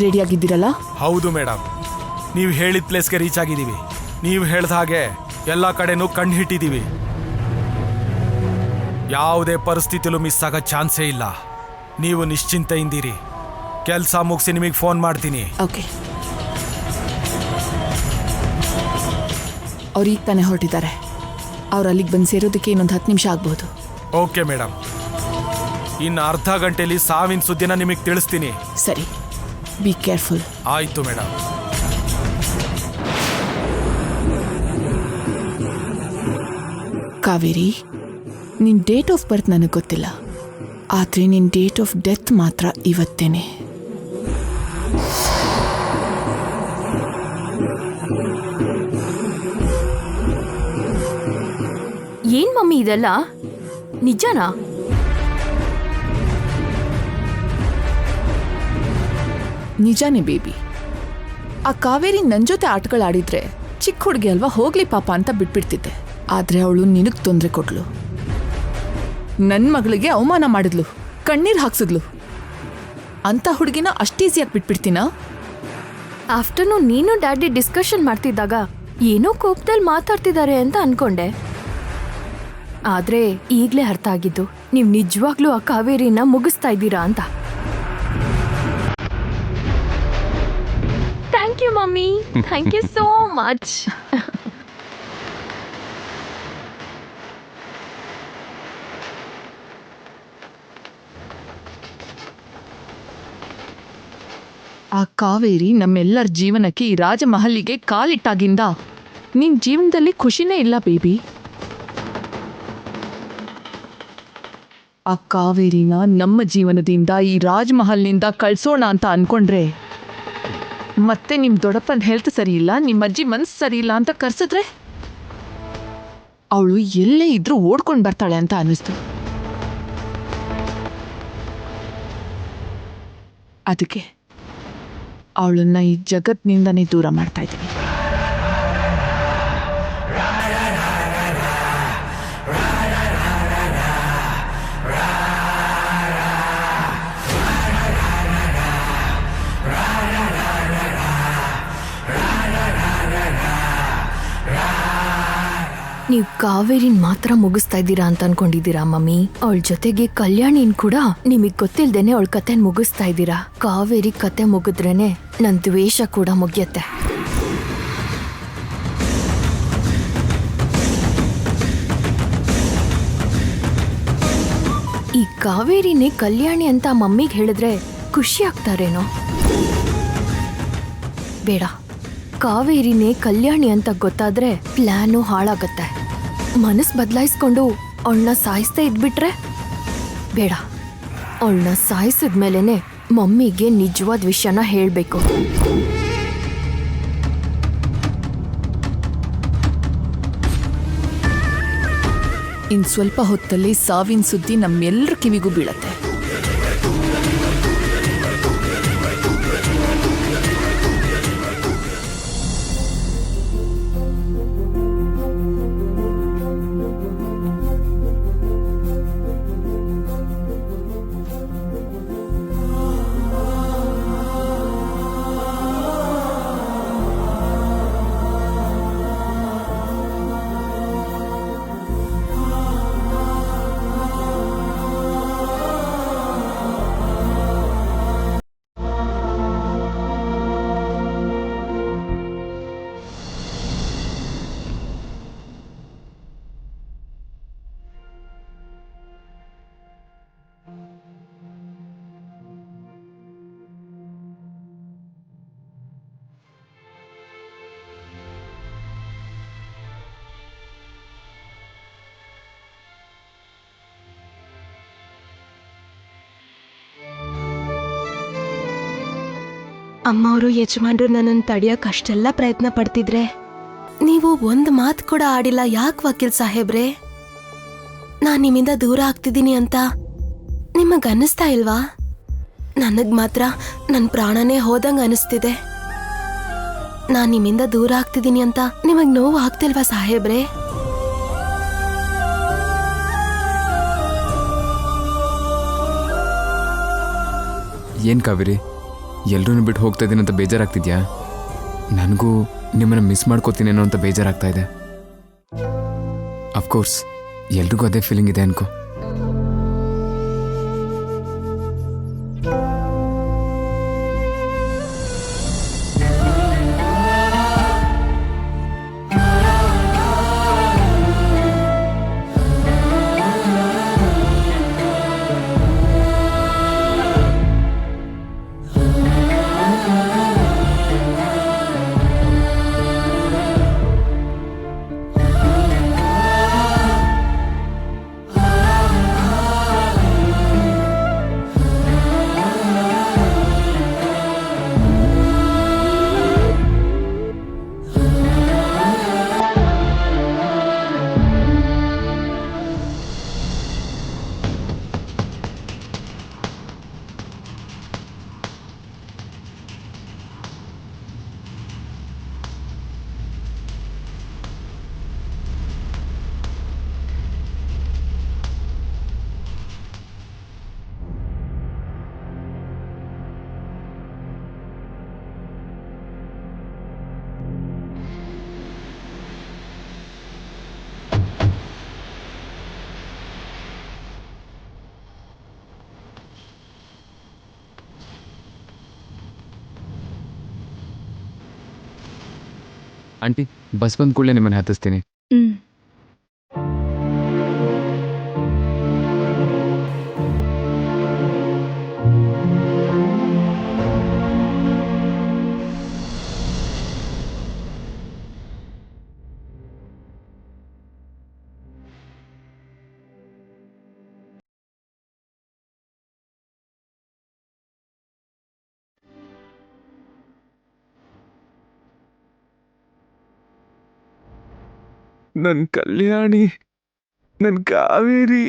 ರೆಡಿಯಾಗಿದ್ದೀರಲ್ಲ? ಹೌದು ಮೇಡಮ್, ನೀವು ಹೇಳಿದ ಪ್ಲೇಸ್ಗೆ ರೀಚ್ ಆಗಿದ್ದೀವಿ. ನೀವು ಹೇಳ್ದ ಹಾಗೆ ಎಲ್ಲ ಕಡೆನೂ ಕಣ್ಣು ಹಿಟ್ಟಿದ್ದೀವಿ. ಯಾವುದೇ ಪರಿಸ್ಥಿತಿಲೂ ಮಿಸ್ ಆಗೋ ಚಾನ್ಸೇ ಇಲ್ಲ. ನೀವು ನಿಶ್ಚಿಂತೆಯಿಂದಿರಿ. ಕೆಲಸ ಮುಗಿಸಿ ನಿಮಗೆ ಫೋನ್ ಮಾಡ್ತೀನಿ. ಓಕೆ. ಅವ್ರು ಈಗ ತಾನೇ ಹೊರಟಿದ್ದಾರೆ. ಅವ್ರು ಅಲ್ಲಿಗೆ ಬಂದು ಸೇರೋದಕ್ಕೆ ಇನ್ನೊಂದು 10 ನಿಮಿಷ ಆಗ್ಬೋದು. ಓಕೆ ಮೇಡಮ್, ಇನ್ನು ಅರ್ಧ ಗಂಟೆಯಲ್ಲಿ ಸಾವಿನ ಸುದ್ದಿನ ನಿಮಗೆ ತಿಳಿಸ್ತೀನಿ. ಸರಿ, ಬಿ ಕೇರ್ಫುಲ್. ಆಯಿತು ಮೇಡಮ್. ಕಾವೇರಿ, ನಿನ್ನ ಡೇಟ್ ಆಫ್ ಬರ್ತ್ ನನಗೆ ಗೊತ್ತಿಲ್ಲ, ಆದರೆ ನಿನ್ನ ಡೇಟ್ ಆಫ್ ಡೆತ್ ಮಾತ್ರ ಇವತ್ತೇನೆ. ಏನ್ ಮಮ್ಮಿ ಇದೆಲ್ಲ ನಿಜನಾ? ನಿಜಾನೇ ಬೇಬಿ. ಆ ಕಾವೇರಿ ನನ್ನ ಜೊತೆ ಆಟಗಳಾಡಿದ್ರೆ ಚಿಕ್ಕ ಹುಡುಗಿ ಅಲ್ವಾ, ಹೋಗ್ಲಿ ಪಾಪ ಅಂತ ಬಿಟ್ಬಿಡ್ತಿದ್ದೆ. ಆದರೆ ಅವಳು ನಿನಗೆ ತೊಂದರೆ ಕೊಟ್ಲು, ನನ್ನ ಮಗಳಿಗೆ ಅವಮಾನ ಮಾಡಿದ್ಲು, ಕಣ್ಣೀರು ಹಾಕ್ಸಿದ್ಲು. ಅಂತ ಹುಡುಗಿನ ಅಷ್ಟೀಸಿಯಾಗಿ ಬಿಟ್ಬಿಡ್ತೀನಾ? ಆಫ್ಟರ್ನೂನ್ ನೀನು ಡ್ಯಾಡಿ ಡಿಸ್ಕಷನ್ ಮಾಡ್ತಿದ್ದಾಗ ಏನೋ ಕೋಪದಲ್ಲಿ ಮಾತಾಡ್ತಿದ್ದಾರೆ ಅಂತ ಅನ್ಕೊಂಡೆ. ಆದ್ರೆ ಈಗ್ಲೇ ಅರ್ಥ ಆಗಿದ್ದು, ನೀವು ನಿಜವಾಗ್ಲೂ ಆ ಕಾವೇರಿನ ಮುಗಿಸ್ತಾ ಇದ್ದೀರಾ ಅಂತ. Thank you mummy, thank you so much. ಆ ಕಾವೇರಿ ನಮ್ಮೆಲ್ಲರ ಜೀವನಕ್ಕೆ, ಈ ರಾಜಮಹಲಿಗೆ ಕಾಲಿಟ್ಟಾಗಿಂದ ನಿನ್ನ ಜೀವನದಲ್ಲಿ ಖುಷಿನೇ ಇಲ್ಲ ಬೇಬಿ. ಆ ಕಾವೇರಿನ ನಮ್ಮ ಜೀವನದಿಂದ, ಈ ರಾಜಮಹಲ್ನಿಂದ ಕಳ್ಸೋಣ ಅಂತ ಅನ್ಕೊಂಡ್ರೆ, ಮತ್ತೆ ನಿಮ್ಮ ದೊಡ್ಡಪ್ಪನ ಹೆಲ್ತ್ ಸರಿ ಇಲ್ಲ, ನಿಮ್ಮ ಅಜ್ಜಿ ಮನಸ್ಸು ಸರಿ ಇಲ್ಲ ಅಂತ ಕರ್ಸಿದ್ರೆ ಅವಳು ಎಲ್ಲೇ ಇದ್ರೂ ಓಡ್ಕೊಂಡು ಬರ್ತಾಳೆ ಅಂತ ಅನ್ನಿಸ್ತು. ಅದಕ್ಕೆ ಅವಳನ್ನ ಈ ಜಗತ್ತಿನಿಂದನೇ ದೂರ ಮಾಡ್ತಾ ಇದ್ದೀನಿ. ನೀವು ಕಾವೇರಿನ್ ಮಾತ್ರ ಮುಗಿಸ್ತಾ ಇದ್ದೀರಾ ಅಂತ ಅನ್ಕೊಂಡಿದ್ದೀರಾ ಮಮ್ಮಿ? ಅವಳ ಜೊತೆಗೆ ಕಲ್ಯಾಣಿನ್ ಕೂಡ ನಿಮಗ್ ಗೊತ್ತಿಲ್ದೇನೆ ಅವಳ ಕತೆ ಮುಗಿಸ್ತಾ ಇದ್ದೀರಾ. ಕಾವೇರಿ ಕತೆ ಮುಗಿದ್ರೇನೆ ನನ್ ದ್ವೇಷ ಕೂಡ ಮುಗಿಯತ್ತೆ. ಈ ಕಾವೇರಿನೇ ಕಲ್ಯಾಣಿ ಅಂತ ಮಮ್ಮಿಗೆ ಹೇಳಿದ್ರೆ ಖುಷಿ ಆಗ್ತಾರೇನೋ? ಬೇಡ, ಕಾವೇರಿನೇ ಕಲ್ಯಾಣಿ ಅಂತ ಗೊತ್ತಾದ್ರೆ ಪ್ಲಾನು ಹಾಳಾಗತ್ತೆ. ಮನಸ್ಸು ಬದಲಾಯಿಸ್ಕೊಂಡು ಅವಳನ್ನ ಸಾಯಿಸ್ತಾ ಇದ್ಬಿಟ್ರೆ? ಬೇಡ, ಅವಳನ್ನ ಸಾಯಿಸಿದ್ಮೇಲೆನೆ ಮಮ್ಮಿಗೆ ನಿಜವಾದ ವಿಷಯನ ಹೇಳಬೇಕು. ಇನ್ ಸ್ವಲ್ಪ ಹೊತ್ತಲ್ಲಿ ಸಾವಿನ ಸುದ್ದಿ ನಮ್ಮೆಲ್ಲರ ಕಿವಿಗೂ ಬೀಳತ್ತೆ. ಅಮ್ಮವರು ಯಜಮಾನ್ರು ನನ್ನನ್ನು ತಡಿಯೋಕೆ ಅಷ್ಟೆಲ್ಲ ಪ್ರಯತ್ನ ಪಡ್ತಿದ್ರೆ ನೀವು ಒಂದು ಮಾತು ಕೂಡ ಆಡಿಲ್ಲ. ಯಾಕೆ ವಕೀಲ್ ಸಾಹೇಬ್ರೆ? ನಾನು ನಿಮ್ಮಿಂದ ದೂರ ಆಗ್ತಿದ್ದೀನಿ ಅಂತ ನಿಮಗೆ ಅನ್ನಿಸ್ತಾ ಇಲ್ವಾ? ನನಗೆ ಮಾತ್ರ ನನ್ನ ಪ್ರಾಣನೇ ಹೋದಂಗೆ ಅನಿಸ್ತಿದೆ. ನಾನು ನಿಮ್ಮಿಂದ ದೂರ ಆಗ್ತಿದ್ದೀನಿ ಅಂತ ನಿಮಗೆ ನೋವು ಆಗ್ತಿಲ್ವಾ ಸಾಹೇಬ್ರೆ? ಏನ್ ಕಾವೇರಿ, ಎಲ್ಲರೂ ಬಿಟ್ಟು ಹೋಗ್ತಾ ಇದ್ದೀನಿ ಅಂತ ಬೇಜಾರಾಗ್ತಿದ್ಯಾ? ನನಗೂ ನಿಮ್ಮನ್ನು ಮಿಸ್ ಮಾಡ್ಕೋತೀನೇನೋ ಅಂತ ಬೇಜಾರಾಗ್ತಾ ಇದೆ. ಅಫ್ಕೋರ್ಸ್ ಎಲ್ರಿಗೂ ಅದೇ ಫೀಲಿಂಗ್ ಇದೆ ಅನ್ಕೋ. ಆಂಟಿ, ಬಸ್ ಬಂದ ಕೂಡಲೇ ನಿಮ್ಮನ್ನು ಹತ್ತಿಸ್ತೀನಿ. ನನ್ನ ಕಲ್ಯಾಣಿ, ನನ್ನ ಕಾವೇರಿ.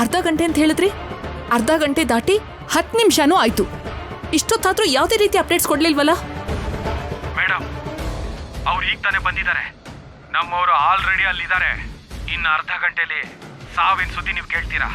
ಅರ್ಧ ಗಂಟೆ ಅಂತ ಹೇಳಿದ್ರಿ, ಅರ್ಧ ಗಂಟೆ ದಾಟಿ 10 ನಿಮಿಷನೂ ಆಯ್ತು. ಇಷ್ಟೊತ್ತಾದ್ರೂ ಯಾವುದೇ ರೀತಿ ಅಪ್ಡೇಟ್ಸ್ ಕೊಡ್ಲಿಲ್ವಲ್ಲ? ಮೇಡಮ್, ಅವ್ರು ಈಗ ತಾನೇ ಬಂದಿದ್ದಾರೆ. ನಮ್ಮವರು ಆಲ್ರೆಡಿ ಅಲ್ಲಿದ್ದಾರೆ. ಇನ್ನು ಅರ್ಧ ಗಂಟೆಲಿ ಸಾವಿನ ಸುದ್ದಿ ನೀವು ಕೇಳ್ತೀರಾ.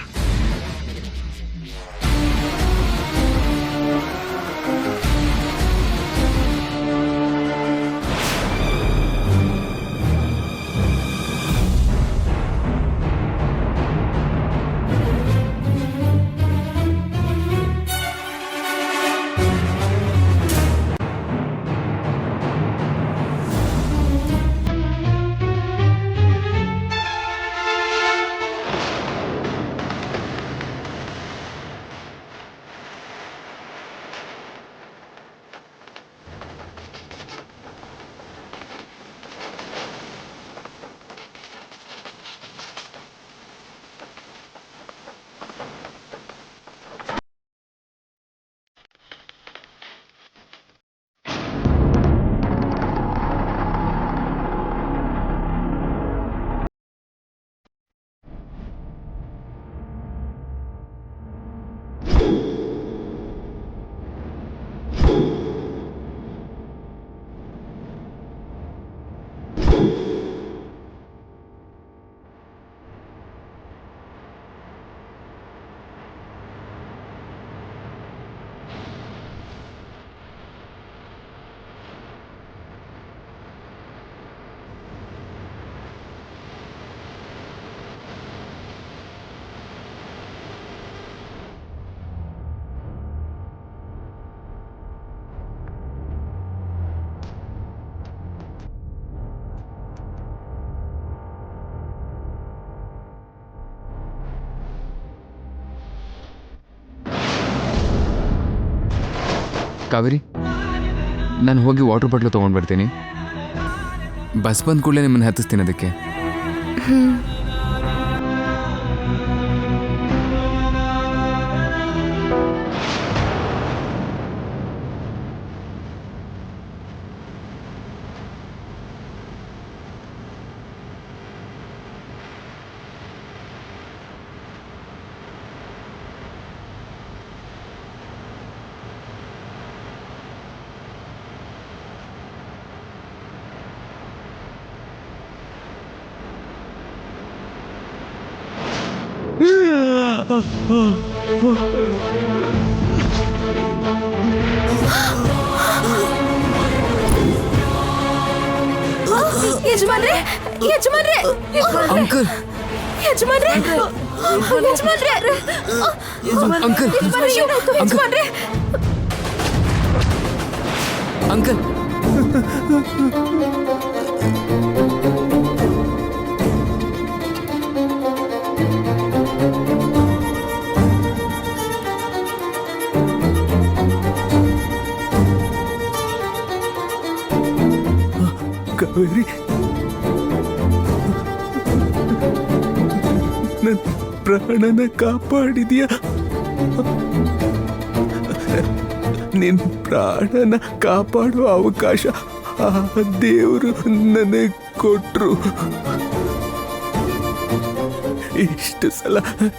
ಕಾವೇರಿ, ನಾನು ಹೋಗಿ ವಾಟರ್ ಬಾಟ್ಲು ತೊಗೊಂಡು ಬರ್ತೀನಿ. ಬಸ್ ಬಂದ ಕೂಡಲೇ ನಿಮ್ಮನ್ನು ಹತ್ತಿಸ್ತೀನಿ ಅದಕ್ಕೆ. ಯಜಮಾನ್ರೆ ಯಜಮಾನ್ರೆ ಅಂಕಲ್ ಯಜಮಾನ್ರೆ ಯಜಮಾನ್ರೆ ಅಂಕಲ್ ಯಜಮಾನ್ರೆ ಅಂಕಲ್ ಕಾವೇರಿ, ನನ್ನ ಪ್ರಾಣನ ಕಾಪಾಡಿದ್ಯಾ. ನಿನ್ನ ಪ್ರಾಣನ ಕಾಪಾಡುವ ಅವಕಾಶ ಆ ದೇವರು ನನಗೆ ಕೊಟ್ರು. ಇಷ್ಟು ಸಲ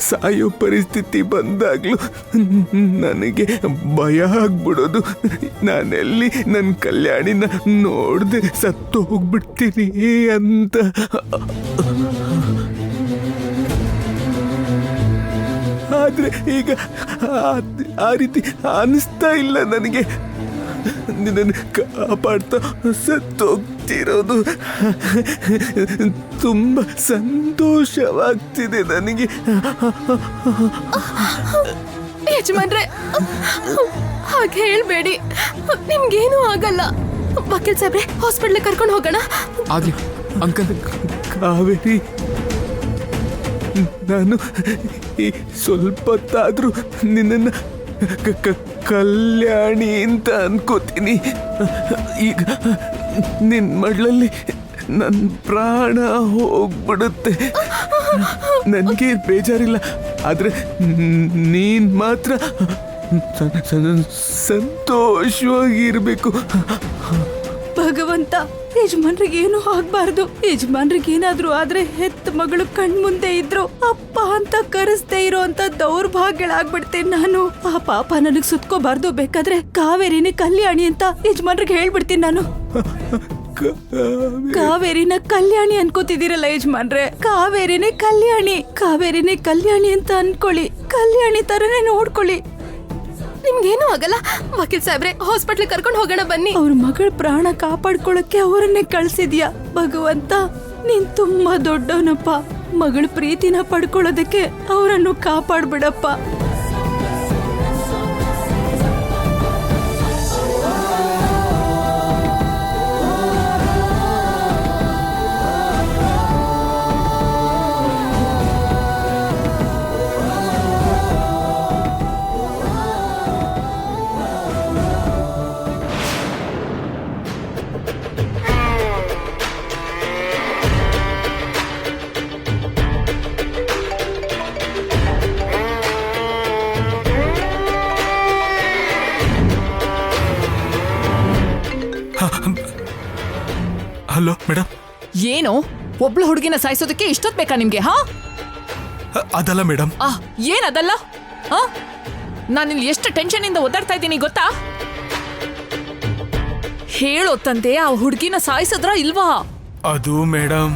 ಸಾಯೋ ಪರಿಸ್ಥಿತಿ ಬಂದಾಗ್ಲೂ ನನಗೆ ಭಯ ಆಗ್ಬಿಡೋದು. ನಾನೆಲ್ಲಿ ನನ್ನ ಕಲ್ಯಾಣಿನ ನೋಡ್ದೆ ಸತ್ತು ಹೋಗ್ಬಿಡ್ತೀನಿ ಅಂತ. ಆದ್ರೆ ಈಗ ಆ ರೀತಿ ಅನಿಸ್ತಾ ಇಲ್ಲ ನನಗೆ. ನಿನ್ನನ್ನು ಕಾಪಾಡ್ತಾ ಸತ್ತೋಗ್ತಿರೋದು ತುಂಬ ಸಂತೋಷವಾಗ್ತಿದೆ ನನಗೆ. ಯಜಮಾನ್ರೆ ಹಾಗೆ ಹೇಳ್ಬೇಡಿ, ನಿಮ್ಗೇನೂ ಆಗಲ್ಲ. ವಕೀಲ್ ಸಾಹೇಬ್ರೆ, ಹಾಸ್ಪಿಟ್ಲಿಗೆ ಕರ್ಕೊಂಡು ಹೋಗೋಣ. ಆಗ್ಲಿ ಅಂಕಲ್. ಕಾವೇರಿ, ನಾನು ಈ ಸ್ವಲ್ಪ ಹೊತ್ತಾದ್ರೂ ನಿನ್ನನ್ನು ಕಲ್ಯಾಣಿ ಅಂತ ಅನ್ಕೋತೀನಿ. ಈಗ ನಿನ್ನ ಮಡ್ಲಲ್ಲಿ ನನ್ನ ಪ್ರಾಣ ಹೋಗ್ಬಿಡುತ್ತೆ. ನನಗೆ ಬೇಜಾರಿಲ್ಲ, ಆದರೆ ನೀನು ಮಾತ್ರ ಸಂತೋಷವಾಗಿರ್ಬೇಕು. ಭಗವಂತ, ಯಜಮಾನ್ರಿಗೆ ಏನೂ ಆಗ್ಬಾರ್ದು. ಯಜಮಾನ್ರಿಗೆ ಏನಾದ್ರೂ ಆದ್ರೆ ಹೆತ್ತ ಮಗಳು ಕಣ್ಮುಂದೆ ಇದ್ರು ಅಪ್ಪ ಅಂತ ಕರೆಸ್ದೇ ಇರೋ ಅಂತ ದೌರ್ಭಾಗ್ಯಳಾಗ್ಬಿಡ್ತೇನೆ ನಾನು. ಆ ಪಾಪ ನನಗ್ ಸುತ್ಕೋಬಾರ್ದು. ಬೇಕಾದ್ರೆ ಕಾವೇರಿನೇ ಕಲ್ಯಾಣಿ ಅಂತ ಯಜಮಾನ್ರಿಗೆ ಹೇಳ್ಬಿಡ್ತೀನಿ ನಾನು. ಕಾವೇರಿನ ಕಲ್ಯಾಣಿ ಅನ್ಕೋತಿದ್ದೀರಲ್ಲ ಯಜಮಾನ್ರೆ, ಕಾವೇರಿನೇ ಕಲ್ಯಾಣಿ ಅಂತ ಅನ್ಕೊಳ್ಳಿ. ಕಲ್ಯಾಣಿ ತರನೇ ನೋಡ್ಕೊಳ್ಳಿ. ನಿಮ್ಗೇನೂ ಆಗಲ್ಲ. ವಕೀಲ್ ಸಾಹೇಬ್ರೆ, ಹಾಸ್ಪಿಟ್ಲಿಗೆ ಕರ್ಕೊಂಡು ಹೋಗೋಣ ಬನ್ನಿ. ಅವ್ರ ಮಗಳ ಪ್ರಾಣ ಕಾಪಾಡ್ಕೊಳಕ್ಕೆ ಅವರನ್ನೇ ಕಳ್ಸಿದ್ಯಾ ಭಗವಂತ. ನೀನ್ ತುಂಬಾ ದೊಡ್ಡವನಪ್ಪ. ಮಗಳ ಪ್ರೀತಿನ ಪಡ್ಕೊಳ್ಳೋದಕ್ಕೆ ಅವರನ್ನು ಕಾಪಾಡ್ಬಿಡಪ್ಪ. Hello madam. ಏನು ಒಬ್ಳು ಹುಡುಗಿನ ಸಾಯಿಸೋದಕ್ಕೆ ಇಷ್ಟೊತ್ತು ಬೇಕಾ ನಿಮ್ಗೆ? ಹಾ, ಅದಲ್ಲ ಮೇಡಮ್. ಏನದಲ್ಲ? ನಾನು ಇಲ್ಲಿ ಎಷ್ಟು ಟೆನ್ಷನ್ ಇಂದ ಓದಾಡ್ತಾ ಇದ್ದೀನಿ ಗೊತ್ತಾ? ಹೇಳೋ ತಂದೆ, ಆ ಹುಡುಗಿನ ಸಾಯಿಸಿದ್ರ ಇಲ್ವಾ? ಅದು ಮೇಡಮ್,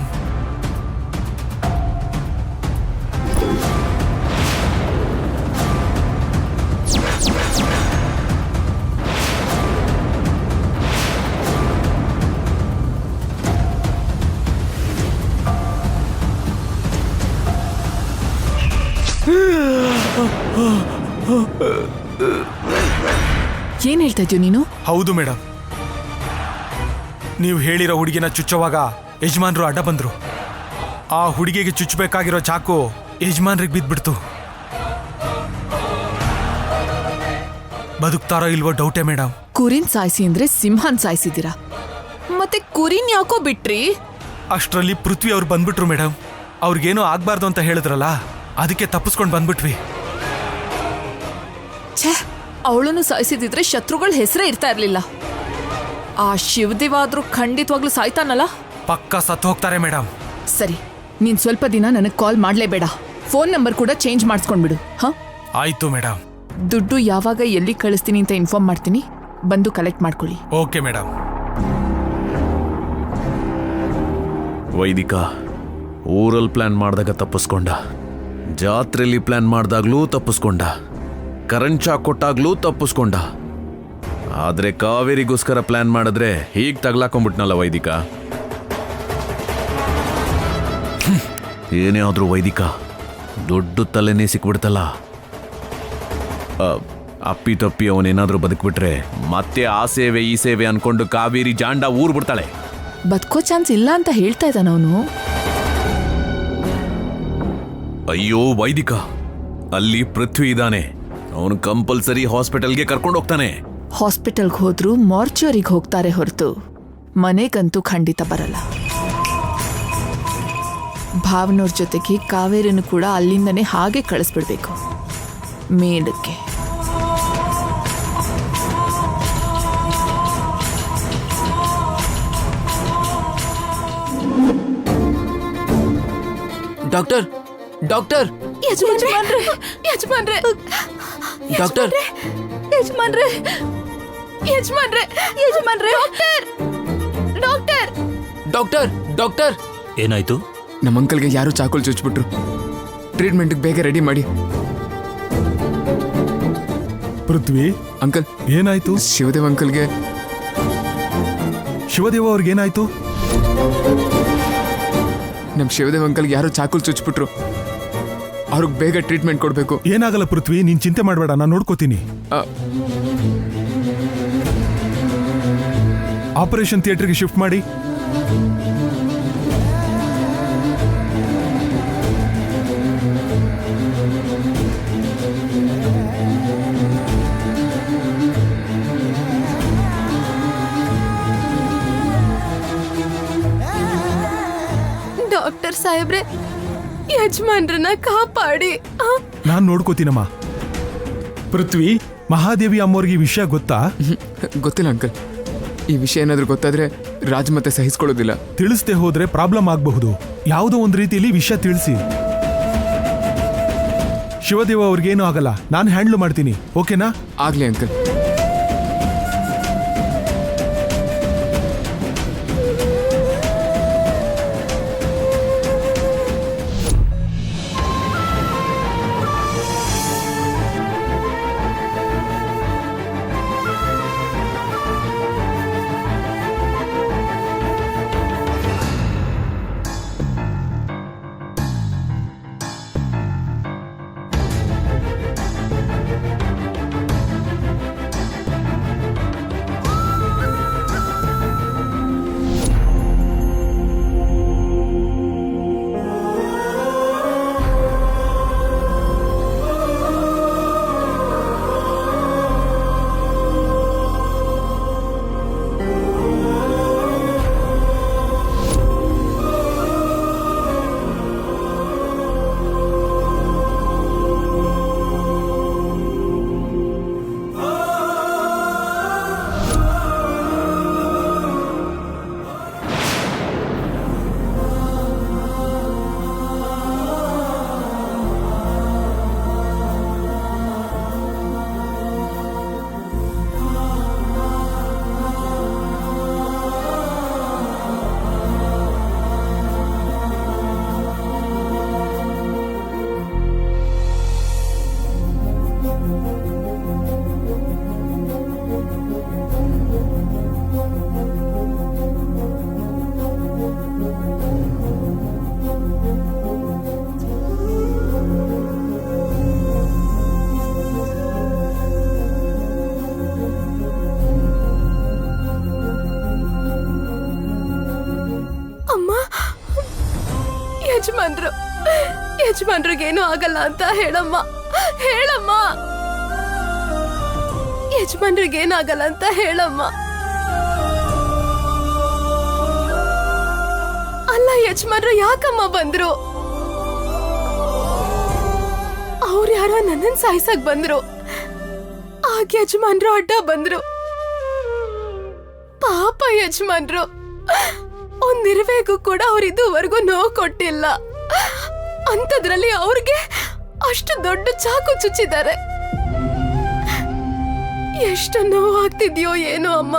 ಏನ್ ಹೇಳ್ತಾ ಇದ್ಯೋ ನೀನು? ಹೌದು ಮೇಡಮ್. ನೀವು ಹೇಳಿರೋ ಹುಡುಗಿನ ಚುಚ್ಚುವಾಗ ಯಜಮಾನ್ರು ಅಡ್ಡ ಬಂದ್ರು. ಆ ಹುಡುಗಿಗೆ ಚುಚ್ಚಬೇಕಾಗಿರೋ ಚಾಕು ಯಜಮಾನ್ರಿಗೆ ಬಿದ್ದ್ಬಿಡ್ತು. ಬದುಕ್ತಾರೋ ಇಲ್ವೋ ಡೌಟೇ ಮೇಡಮ್. ಕುರಿನ್ ಸಾಯಿಸಿ ಅಂದ್ರೆ ಸಿಂಹನ್ ಸಾಯಿಸಿದ್ದೀರಾ, ಮತ್ತೆ ಕುರಿನ್ ಯಾಕೋ ಬಿಟ್ರಿ? ಅಷ್ಟರಲ್ಲಿ ಪೃಥ್ವಿ ಅವ್ರು ಬಂದ್ಬಿಟ್ರು ಮೇಡಮ್. ಅವ್ರಿಗೇನೋ ಆಗ್ಬಾರ್ದು ಅಂತ ಹೇಳಿದ್ರಲ್ಲ, ಅದಕ್ಕೆ ತಪ್ಪಿಸ್ಕೊಂಡು ಬಂದ್ಬಿಟ್ವಿ. ಛೇ, ಅವಳನ್ನು ಸಾಯಿಸಿದಿದ್ರೆ ಶತ್ರುಗಳ ಹೆಸರೇ ಇರ್ತಾ ಇರ್ಲಿಲ್ಲ. ಆ ಶಿವದೇವಾದ್ರೂ ಖಂಡಿತವಾಗ್ಲೂ ಸಾಯ್ತಾನಲ್ಲ. ಪಕ್ಕ ಸತ್ತು ಹೋಗ್ತಾರೆ ಮೇಡಮ್. ಸರಿ, ನೀನ್ ಸ್ವಲ್ಪ ದಿನ ನನಗೆ ಕಾಲ್ ಮಾಡ್ಲೇಬೇಡ. ಫೋನ್ ನಂಬರ್ ಕೂಡ ಚೇಂಜ್ ಮಾಡಿಸ್ಕೊಂಡ್ಬಿಡು. ಹಾ, ಆಯ್ತು ಮೇಡಮ್. ದುಡ್ಡು ಯಾವಾಗ ಎಲ್ಲಿ ಕಳಿಸ್ತೀನಿ ಅಂತ ಇನ್ಫಾರ್ಮ್ ಮಾಡ್ತೀನಿ, ಬಂದು ಕಲೆಕ್ಟ್ ಮಾಡ್ಕೊಳ್ಳಿ. Okay madam. ವೈದಿಕ ಊರಲ್ಲಿ ಪ್ಲಾನ್ ಮಾಡಿದಾಗ ತಪ್ಪಿಸ್ಕೊಂಡ, ಜಾತ್ರೆಯಲ್ಲಿ ಪ್ಲಾನ್ ಮಾಡಿದಾಗ್ಲೂ ತಪ್ಪಿಸ್ಕೊಂಡ, ಕರೆಂಟ್ ಶಾಕ್ ಕೊಟ್ಟಾಗ್ಲೂ ತಪ್ಪಿಸ್ಕೊಂಡ. ಆದ್ರೆ ಕಾವೇರಿಗೋಸ್ಕರ ಪ್ಲಾನ್ ಮಾಡಿದ್ರೆ ಹೀಗೆ ತಗ್ಲಾಕೊಂಡ್ಬಿಟ್ನಲ್ಲ ವೈದಿಕ. ಏನೇ ಆದ್ರೂ ವೈದಿಕ ದೊಡ್ಡ ತಲೆನೇ ಸಿಕ್ಬಿಡ್ತಲ್ಲ. ಅಪ್ಪಿ ತಪ್ಪಿ ಅವನೇನಾದ್ರೂ ಬದುಕ್ಬಿಟ್ರೆ ಮತ್ತೆ ಆ ಸೇವೆ ಈ ಸೇವೆ ಅನ್ಕೊಂಡು ಕಾವೇರಿ ಜಾಂಡ ಊರ್ ಬಿಡ್ತಾಳೆ. ಬದುಕೋ ಚಾನ್ಸ್ ಇಲ್ಲ ಅಂತ ಹೇಳ್ತಾ ಇದ್ದಾನ ಅವನು. ಅಯ್ಯೋ ವೈದಿಕ, ಅಲ್ಲಿ ಪೃಥ್ವಿ ಇದ್ದಾನೆ, ಅವನು ಕಂಪಲ್ಸರಿ ಹಾಸ್ಪಿಟಲ್ಗೆ ಕರ್ಕೊಂಡು ಹೋಗ್ತಾನೆ. ಹಾಸ್ಪಿಟಲ್ಗೆ ಹೋದ್ರೂ ಮಾರ್ಚುರಿಗೆ ಹೋಗ್ತಾರೆ ಹೊರತು ಮನೆಗಂತೂ ಖಂಡಿತ ಬರಲ್ಲ. ಭಾವನವ್ರ ಜೊತೆಗೆ ಕಾವೇರಿನೂ ಕೂಡ ಅಲ್ಲಿಂದನೇ ಹಾಗೆ ಕಳಿಸ್ಬಿಡ್ಬೇಕು ಮೇಲಕ್ಕೆ. ಡಾಕ್ಟರ್, ಡಾಕ್ಟರ್, ಯಜಮಾನ್ರೆ, ಯಜಮಾನ್ರೆ, ಡಾಕ್ಟರ್, ಯಜಮಾನ್ರೆ, ಯಜಮಾನ್ರೆ, ಯಜಮಾನ್ರೆ, ಡಾಕ್ಟರ್, ಡಾಕ್ಟರ್, ಡಾಕ್ಟರ್. ಏನಾಯ್ತು? ನಮ್ಮ ಅಂಕಲ್ಗೆ ಯಾರು ಚಾಕುಲ್ ಚುಚ್ಬಿಟ್ರು. ಟ್ರೀಟ್ಮೆಂಟ್ಗೆ ಬೇಗ ರೆಡಿ ಮಾಡಿ. ಪೃಥ್ವಿ ಅಂಕಲ್, ಏನಾಯ್ತು? ಶಿವದೇವ್ ಅಂಕಲ್ಗೆ. ಶಿವದೇವ ಅವ್ರಿಗೇನಾಯ್ತು? ನಮ್ಮ ಶಿವದೇವ್ ಅಂಕಲ್ಗೆ ಯಾರು ಚಾಕುಲ್ ಚುಚ್ಬಿಟ್ರು. ಅವ್ರಿಗೆ ಬೇಗ ಟ್ರೀಟ್ಮೆಂಟ್ ಕೊಡಬೇಕು. ಏನಾಗಲ್ಲ ಪೃಥ್ವಿ, ನೀನ್ ಚಿಂತೆ ಮಾಡಬೇಡ, ನಾನು ನೋಡ್ಕೋತೀನಿ. ಆಪರೇಷನ್ ಥಿಯೇಟರ್ಗೆ ಶಿಫ್ಟ್ ಮಾಡಿ. ಡಾಕ್ಟರ್ ಸಾಹೇಬ್ರೆ, ಯಜಮಾನ್ರನ್ನ ಕಾಪಾಡಿ. ನಾನ್ ನೋಡ್ಕೋತೀನಮ್ಮ. ಪೃಥ್ವಿ, ಮಹಾದೇವಿ ಅಮ್ಮವ್ರಿಗೆ ಈ ವಿಷಯ ಗೊತ್ತಾ? ಗೊತ್ತಿಲ್ಲ ಅಂಕಲ್. ಈ ವಿಷಯ ಏನಾದ್ರೂ ಗೊತ್ತಾದ್ರೆ ರಾಜ್ ಮತ್ತೆ ಸಹಿಸ್ಕೊಳ್ಳೋದಿಲ್ಲ. ತಿಳಿಸ್ದೆ ಹೋದ್ರೆ ಪ್ರಾಬ್ಲಮ್ ಆಗಬಹುದು. ಯಾವುದೋ ಒಂದು ರೀತಿಯಲ್ಲಿ ವಿಷಯ ತಿಳಿಸಿ. ಶಿವದೇವ ಅವ್ರಿಗೇನು ಆಗಲ್ಲ, ನಾನು ಹ್ಯಾಂಡ್ಲ್ ಮಾಡ್ತೀನಿ. ಓಕೆನಾ? ಆಗ್ಲಿ ಅಂಕಲ್. ಯಜಮಾನ್ರಿಗೇನು ಆಗಲ್ಲ ಅಂತ ಹೇಳಮ್ಮ, ಹೇಳಮ್ಮ. ಯಜಮಾನ್ರಿಗೇನಾಗಲ್ಲ ಅಂತ ಹೇಳಮ್ಮ. ಅಲ್ಲ ಯಜಮಾನ್ರು ಯಾಕಮ್ಮ ಬಂದ್ರು? ಅವ್ರು ಯಾರೋ ನನ್ನನ್ ಸಾಯ್ಸಕ್ ಬಂದ್ರು. ಆಗ ಯಜಮಾನ್ರು ಅಡ್ಡ ಬಂದ್ರು. ಪಾಪ ಯಜಮಾನ್ರು ಒಂದಿರ್ಬೇಕು ಕೂಡ ಅವ್ರು ಇದುವರೆಗೂ ನೋವು ಕೊಟ್ಟಿಲ್ಲ. ಅಂಥದ್ರಲ್ಲಿ ಅವ್ರಿಗೆ ಅಷ್ಟು ದೊಡ್ಡ ಚಾಕು ಚುಚ್ಚಿದ್ದಾರೆ. ಎಷ್ಟು ನೋವಾಗ್ತಿದ್ಯೋ ಏನೋ ಅಮ್ಮ.